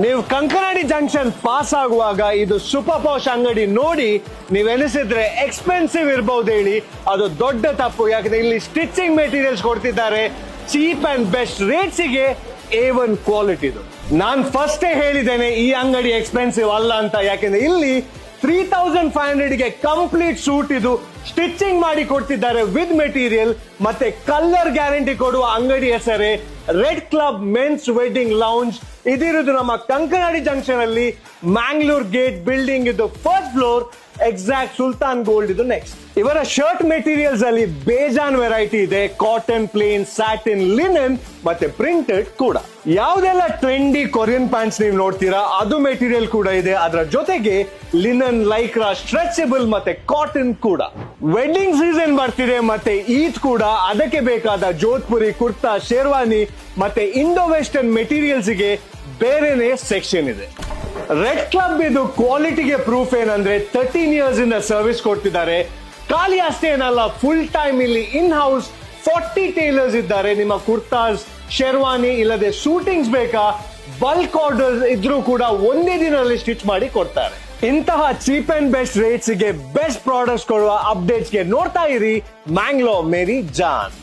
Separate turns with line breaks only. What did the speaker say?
ನೀವು Kankanadi junction pass ಆಗುವಾಗ ಇದು ಸೂಪರ್ ಪಾಶ್ ಅಂಗಡಿ ನೋಡಿ ನೀವು ಎನಿಸಿದ್ರೆ ಎಕ್ಸ್ಪೆನ್ಸಿವ್ ಇರಬಹುದು ಹೇಳಿ, ಅದು ದೊಡ್ಡ ತಪ್ಪು. ಯಾಕಂದ್ರೆ ಇಲ್ಲಿ ಸ್ಟಿಚಿಂಗ್ ಮೆಟೀರಿಯಲ್ಸ್ ಕೊಡ್ತಿದ್ದಾರೆ ಚೀಪ್ ಅಂಡ್ ಬೆಸ್ಟ್ ರೇಟ್ಸಿಗೆ, A1 ಕ್ವಾಲಿಟಿದು. ನಾನು ಫಸ್ಟೇ ಹೇಳಿದ್ದೇನೆ ಈ ಅಂಗಡಿ ಎಕ್ಸ್ಪೆನ್ಸಿವ್ ಅಲ್ಲ ಅಂತ. ಯಾಕೆಂದ್ರೆ ಇಲ್ಲಿ 3500ಗೆ ಕಂಪ್ಲೀಟ್ ಸೂಟ್ ಇದು ಸ್ಟಿಚಿಂಗ್ ಮಾಡಿ ಕೊಡ್ತಿದ್ದಾರೆ ವಿತ್ ಮೆಟೀರಿಯಲ್. ಮತ್ತೆ ಕಲರ್ ಗ್ಯಾರಂಟಿ ಕೊಡುವ ಅಂಗಡಿ ಹೆಸರೇ Red Club Men's Wedding Lounge. ಇದಿರುವುದು ನಮ್ಮ ಕಂಕನಾಡಿ ಜಂಕ್ಷನ್ ಅಲ್ಲಿ, ಮ್ಯಾಂಗ್ಳೂರ್ ಗೇಟ್ ಬಿಲ್ಡಿಂಗ್ ಇದು first floor, exact Sultan gold ಇದು ನೆಕ್ಸ್ಟ್. ಇವರ ಶರ್ಟ್ ಮೆಟೀರಿಯಲ್ಸ್ ಅಲ್ಲಿ ಬೇಜಾನ್ ವೆರೈಟಿ ಇದೆ, ಕಾಟನ್, ಪ್ಲೇನ್, ಸ್ಯಾಟಿನ್, ಲಿನನ್ ಮತ್ತೆ ಪ್ರಿಂಟೆಡ್ ಕೂಡ. ಯಾವ್ದೆಲ್ಲ ಟ್ರೆಂಡಿ ಕೊರಿಯನ್ ಪ್ಯಾಂಟ್ಸ್ ನೀವು ನೋಡ್ತೀರಾ ಅದು ಮೆಟೀರಿಯಲ್ ಕೂಡ ಇದೆ. ಅದರ ಜೊತೆಗೆ ಲಿನನ್, ಲೈಕ್ರಾ, ಸ್ಟ್ರೆಚಬಲ್ ಮತ್ತೆ ಕಾಟನ್ ಕೂಡ. ವೆಡ್ಡಿಂಗ್ ಸೀಸನ್ ಬರ್ತಿದೆ ಮತ್ತೆ ಈದ್ ಕೂಡ, ಅದಕ್ಕೆ ಬೇಕಾದ ಜೋಧ್ಪುರಿ, ಕುರ್ತಾ, ಶೇರ್ವಾನಿ ಮತ್ತೆ ಇಂಡೋ ವೆಸ್ಟರ್ನ್ ಮೆಟೀರಿಯಲ್ಸ್ ಗೆ ಬೇರೆನೆ ಸೆಕ್ಷನ್ ಇದೆ. ರೆಡ್ ಕ್ಲಬ್ ಇದು ಕ್ವಾಲಿಟಿಗೆ ಪ್ರೂಫ್ ಏನಂದ್ರೆ 13 ಇಯರ್ಸ್ ಇಂದ ಸರ್ವಿಸ್ ಕೊಡ್ತಿದ್ದಾರೆ. ಖಾಲಿ ಅಷ್ಟೇ ಏನಲ್ಲ, ಫುಲ್ ಟೈಮ್ ಇಲ್ಲಿ ಇನ್ ಹೌಸ್ 40 ಟೇಲರ್ಸ್ ಇದ್ದಾರೆ. ನಿಮ್ಮ ಕುರ್ತಾಸ್, ಶೇರ್ವಾನಿ ಇಲ್ಲದೆ ಶೂಟಿಂಗ್ಸ್ ಬೇಕಾ, ಬಲ್ಕ್ ಆರ್ಡರ್ಸ್ ಇದ್ರೂ ಕೂಡ ಒಂದೇ ದಿನದಲ್ಲಿ ಸ್ಟಿಚ್ ಮಾಡಿ ಕೊಡ್ತಾರೆ. ಇಂತಹ ಚೀಪ್ ಅಂಡ್ ಬೆಸ್ಟ್ ರೇಟ್ಸ್ ಗೆ ಬೆಸ್ಟ್ ಪ್ರಾಡಕ್ಟ್ಸ್ ಕೊಡುವ ಅಪ್ಡೇಟ್ಸ್ ಗೆ ನೋಡ್ತಾ ಇರಿ ಮ್ಯಾಂಗ್ಳೂರ್ ಮೇರಿ ಜಾನ್.